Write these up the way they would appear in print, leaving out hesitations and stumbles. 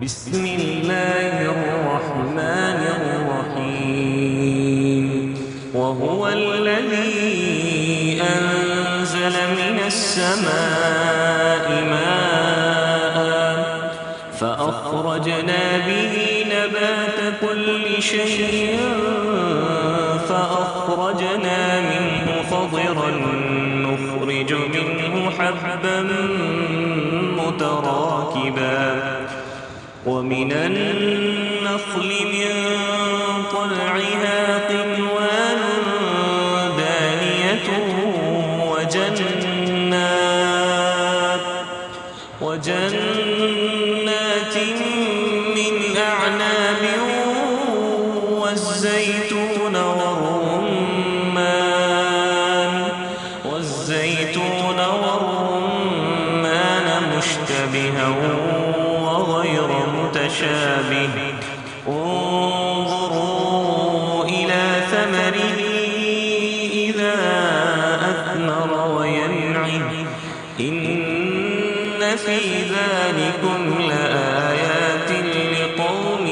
بسم الله الرحمن الرحيم وهو الذي أنزل من السماء ماء فأخرجنا به نبات كل شيء فأخرجنا منه خضرا نخرج منه حبا متراكبا ومن النخل من طلعها قنوان دانية وجنات من أعناب والزيتون والرمان مشتبها وغير متشابه انظروا إلى ثمره إذا أثمر وينعم إن في ذلكم لآيات لقوم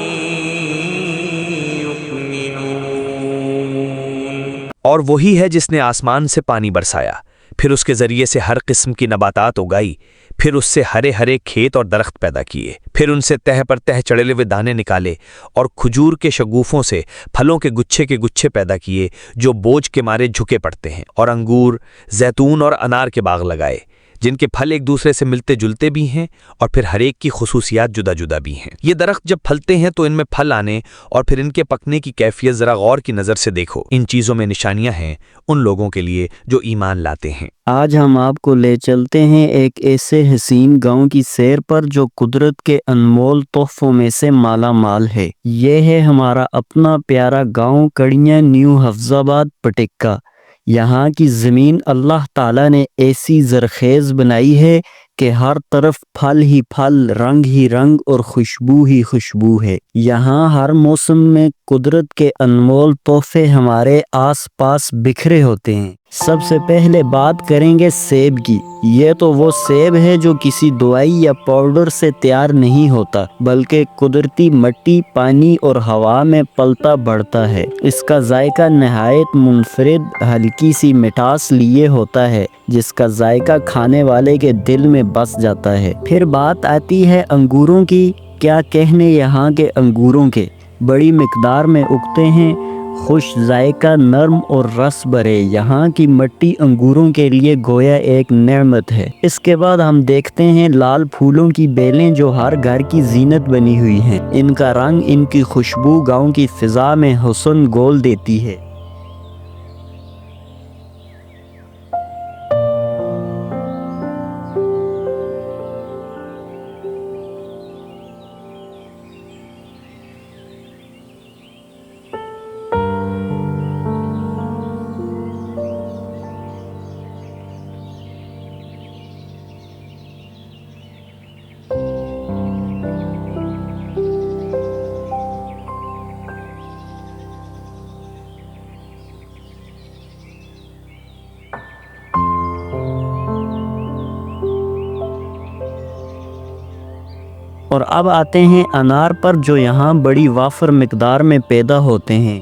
يؤمنون۔ اور وہی ہے جس نے آسمان سے پانی برسایا، پھر اس کے ذریعے سے ہر قسم کی نباتات اگائی، پھر اس سے ہرے ہرے کھیت اور درخت پیدا کیے، پھر ان سے تہ پر تہ چڑھے ہوئے دانے نکالے اور کھجور کے شگوفوں سے پھلوں کے گچھے پیدا کیے جو بوجھ کے مارے جھکے پڑتے ہیں، اور انگور، زیتون اور انار کے باغ لگائے جن کے پھل ایک دوسرے سے ملتے جلتے بھی ہیں اور پھر ہر ایک کی خصوصیات جدا جدا بھی ہیں۔ یہ درخت جب پھلتے ہیں تو ان میں پھل آنے اور پھر ان کے پکنے کی کیفیت ذرا غور کی نظر سے دیکھو۔ ان چیزوں میں نشانیاں ہیں ان لوگوں کے لیے جو ایمان لاتے ہیں۔ آج ہم آپ کو لے چلتے ہیں ایک ایسے حسین گاؤں کی سیر پر جو قدرت کے انمول تحفوں میں سے مالا مال ہے۔ یہ ہے ہمارا اپنا پیارا گاؤں کڑیاں نیو حفظ آباد پٹکا۔ یہاں کی زمین اللہ تعالیٰ نے ایسی زرخیز بنائی ہے کہ ہر طرف پھل ہی پھل، رنگ ہی رنگ اور خوشبو ہی خوشبو ہے۔ یہاں ہر موسم میں قدرت کے انمول تحفے ہمارے آس پاس بکھرے ہوتے ہیں۔ سب سے پہلے بات کریں گے سیب کی۔ یہ تو وہ سیب ہے جو کسی دوائی یا پاؤڈر سے تیار نہیں ہوتا بلکہ قدرتی مٹی، پانی اور ہوا میں پلتا بڑھتا ہے۔ اس کا ذائقہ نہایت منفرد، ہلکی سی مٹھاس لیے ہوتا ہے جس کا ذائقہ کھانے والے کے دل میں بس جاتا ہے۔ پھر بات آتی ہے انگوروں کی۔ کیا کہنے یہاں کے انگوروں کے، بڑی مقدار میں اگتے ہیں، خوش ذائقہ، نرم اور رس بھرے۔ یہاں کی مٹی انگوروں کے لیے گویا ایک نعمت ہے۔ اس کے بعد ہم دیکھتے ہیں لال پھولوں کی بیلیں جو ہر گھر کی زینت بنی ہوئی ہیں۔ ان کا رنگ، ان کی خوشبو گاؤں کی فضا میں حسن گھول دیتی ہے۔ اور اب آتے ہیں انار پر جو یہاں بڑی وافر مقدار میں پیدا ہوتے ہیں۔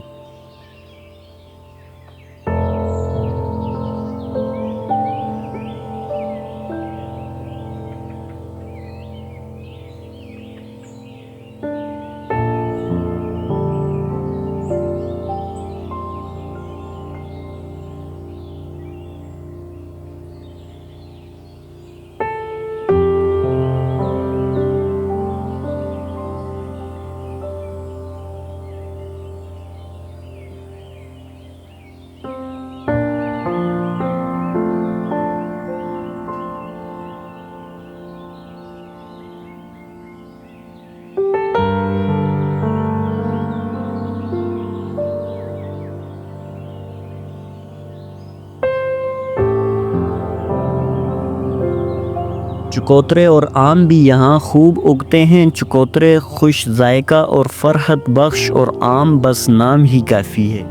چکوترے اور آم بھی یہاں خوب اگتے ہیں۔ چکوترے خوش ذائقہ اور فرحت بخش اور آم بس نام ہی کافی ہے۔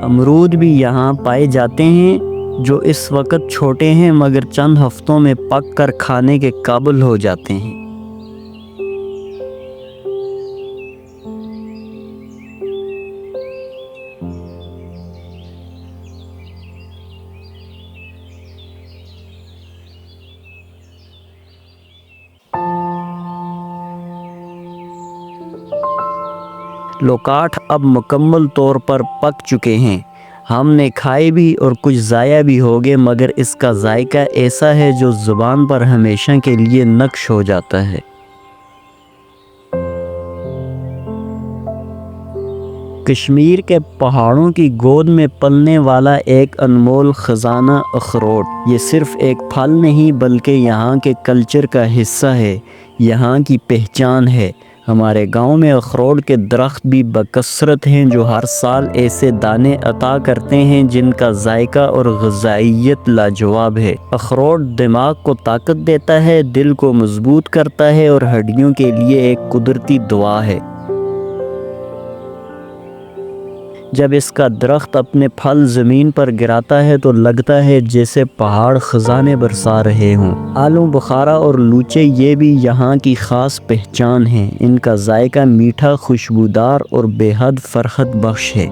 امرود بھی یہاں پائے جاتے ہیں جو اس وقت چھوٹے ہیں مگر چند ہفتوں میں پک کر کھانے کے قابل ہو جاتے ہیں۔ لوکاٹ اب مکمل طور پر پک چکے ہیں، ہم نے کھائے بھی اور کچھ ضائع بھی ہو گئے، مگر اس کا ذائقہ ایسا ہے جو زبان پر ہمیشہ کے لیے نقش ہو جاتا ہے۔ کشمیر کے پہاڑوں کی گود میں پلنے والا ایک انمول خزانہ اخروٹ، یہ صرف ایک پھل نہیں بلکہ یہاں کے کلچر کا حصہ ہے، یہاں کی پہچان ہے۔ ہمارے گاؤں میں اخروٹ کے درخت بھی بکثرت ہیں جو ہر سال ایسے دانے عطا کرتے ہیں جن کا ذائقہ اور غذائیت لاجواب ہے۔ اخروٹ دماغ کو طاقت دیتا ہے، دل کو مضبوط کرتا ہے اور ہڈیوں کے لیے ایک قدرتی دوا ہے۔ جب اس کا درخت اپنے پھل زمین پر گراتا ہے تو لگتا ہے جیسے پہاڑ خزانے برسا رہے ہوں۔ آلو بخارا اور لوچے یہ بھی یہاں کی خاص پہچان ہیں، ان کا ذائقہ میٹھا، خوشبودار اور بے حد فرحت بخش ہے۔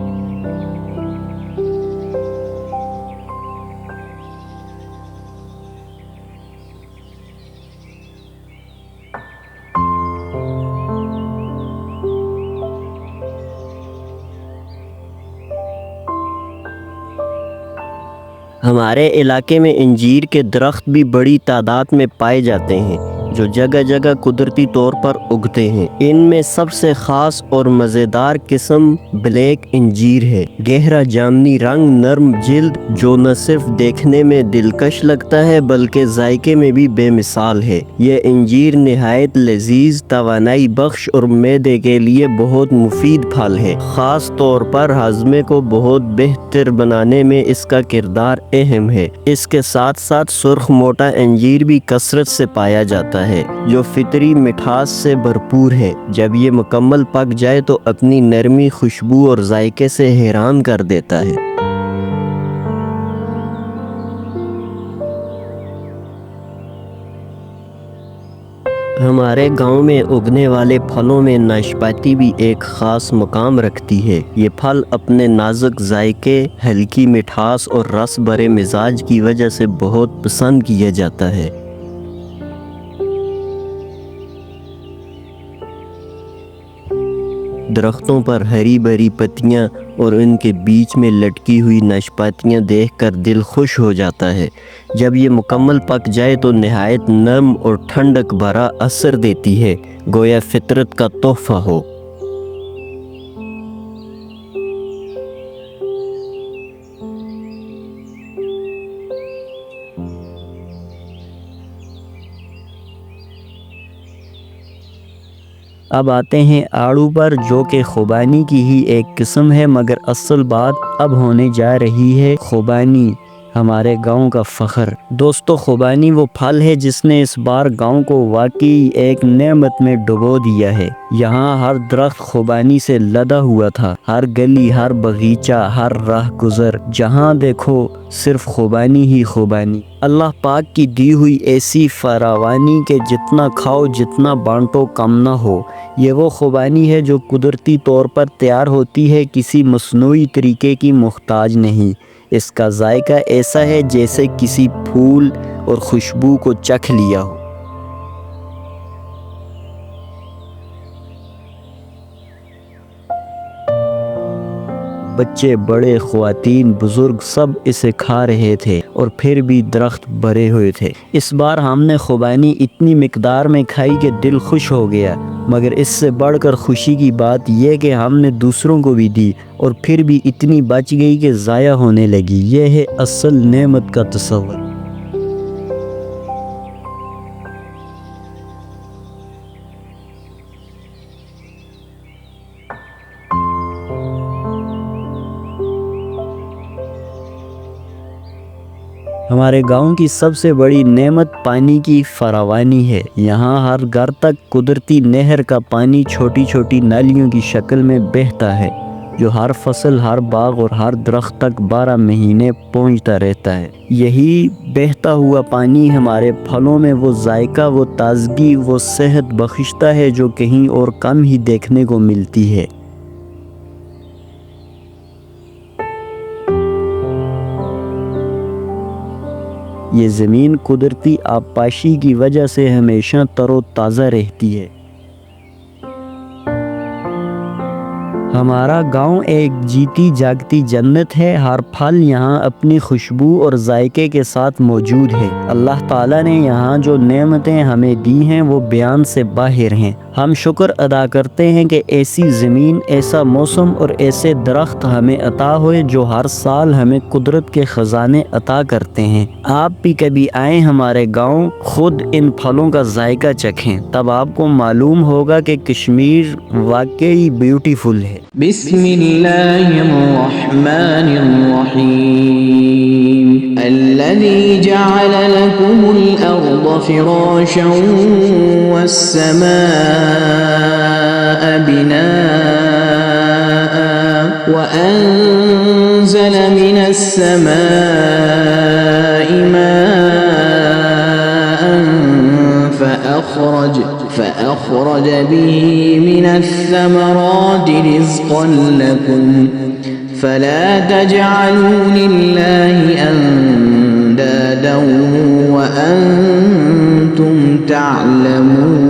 ہمارے علاقے میں انجیر کے درخت بھی بڑی تعداد میں پائے جاتے ہیں جو جگہ جگہ قدرتی طور پر اگتے ہیں۔ ان میں سب سے خاص اور مزیدار قسم بلیک انجیر ہے، گہرا جامنی رنگ، نرم جلد، جو نہ صرف دیکھنے میں دلکش لگتا ہے بلکہ ذائقے میں بھی بے مثال ہے۔ یہ انجیر نہایت لذیذ، توانائی بخش اور معدے کے لیے بہت مفید پھل ہے، خاص طور پر ہاضمے کو بہت بہتر بنانے میں اس کا کردار اہم ہے۔ اس کے ساتھ ساتھ سرخ موٹا انجیر بھی کثرت سے پایا جاتا ہے جو فطری مٹھاس سے بھرپور ہے۔ جب یہ مکمل پک جائے تو اپنی نرمی، خوشبو اور ذائقے سے حیران کر دیتا ہے۔ ہمارے گاؤں میں اگنے والے پھلوں میں ناشپاتی بھی ایک خاص مقام رکھتی ہے۔ یہ پھل اپنے نازک ذائقے، ہلکی مٹھاس اور رس بھرے مزاج کی وجہ سے بہت پسند کیا جاتا ہے۔ درختوں پر ہری بھری پتیاں اور ان کے بیچ میں لٹکی ہوئی ناشپاتیاں دیکھ کر دل خوش ہو جاتا ہے۔ جب یہ مکمل پک جائے تو نہایت نرم اور ٹھنڈک بھرا اثر دیتی ہے، گویا فطرت کا تحفہ ہو۔ اب آتے ہیں آڑو پر، جو کہ خوبانی کی ہی ایک قسم ہے، مگر اصل بات اب ہونے جا رہی ہے خوبانی، ہمارے گاؤں کا فخر۔ دوستو، خوبانی وہ پھل ہے جس نے اس بار گاؤں کو واقعی ایک نعمت میں ڈبو دیا ہے۔ یہاں ہر درخت خوبانی سے لدا ہوا تھا، ہر گلی، ہر باغیچہ، ہر راہ گزر، جہاں دیکھو صرف خوبانی ہی خوبانی۔ اللہ پاک کی دی ہوئی ایسی فراوانی کہ جتنا کھاؤ، جتنا بانٹو کم نہ ہو۔ یہ وہ خوبانی ہے جو قدرتی طور پر تیار ہوتی ہے، کسی مصنوعی طریقے کی محتاج نہیں۔ اس کا ذائقہ ایسا ہے جیسے کسی پھول اور خوشبو کو چکھ لیا ہو۔ بچے، بڑے، خواتین، بزرگ سب اسے کھا رہے تھے اور پھر بھی درخت بھرے ہوئے تھے۔ اس بار ہم نے خوبانی اتنی مقدار میں کھائی کہ دل خوش ہو گیا، مگر اس سے بڑھ کر خوشی کی بات یہ کہ ہم نے دوسروں کو بھی دی اور پھر بھی اتنی بچ گئی کہ ضائع ہونے لگی۔ یہ ہے اصل نعمت کا تصور۔ ہمارے گاؤں کی سب سے بڑی نعمت پانی کی فراوانی ہے۔ یہاں ہر گھر تک قدرتی نہر کا پانی چھوٹی چھوٹی نالیوں کی شکل میں بہتا ہے۔ جو ہر فصل، ہر باغ اور ہر درخت تک 12 مہینے پہنچتا رہتا ہے۔ یہی بہتا ہوا پانی ہمارے پھلوں میں وہ ذائقہ، وہ تازگی، وہ صحت بخشتا ہے جو کہیں اور کم ہی دیکھنے کو ملتی ہے۔ یہ زمین قدرتی آبپاشی کی وجہ سے ہمیشہ تر و تازہ رہتی ہے۔ ہمارا گاؤں ایک جیتی جاگتی جنت ہے، ہر پھل یہاں اپنی خوشبو اور ذائقے کے ساتھ موجود ہے۔ اللہ تعالیٰ نے یہاں جو نعمتیں ہمیں دی ہیں وہ بیان سے باہر ہیں۔ ہم شکر ادا کرتے ہیں کہ ایسی زمین، ایسا موسم اور ایسے درخت ہمیں عطا ہوئے جو ہر سال ہمیں قدرت کے خزانے عطا کرتے ہیں۔ آپ بھی کبھی آئیں ہمارے گاؤں، خود ان پھلوں کا ذائقہ چکھیں، تب آپ کو معلوم ہوگا کہ کشمیر واقعی بیوٹیفل ہے۔ بسم اللہ الرحمن الرحیم الذي جعل لكم الأرض فراشا والسماء بناء وأنزل من السماء ماء فأخرج به من الثمرات رزقا لكم فلا تجعلوا لله أندادا وأنتم تعلمون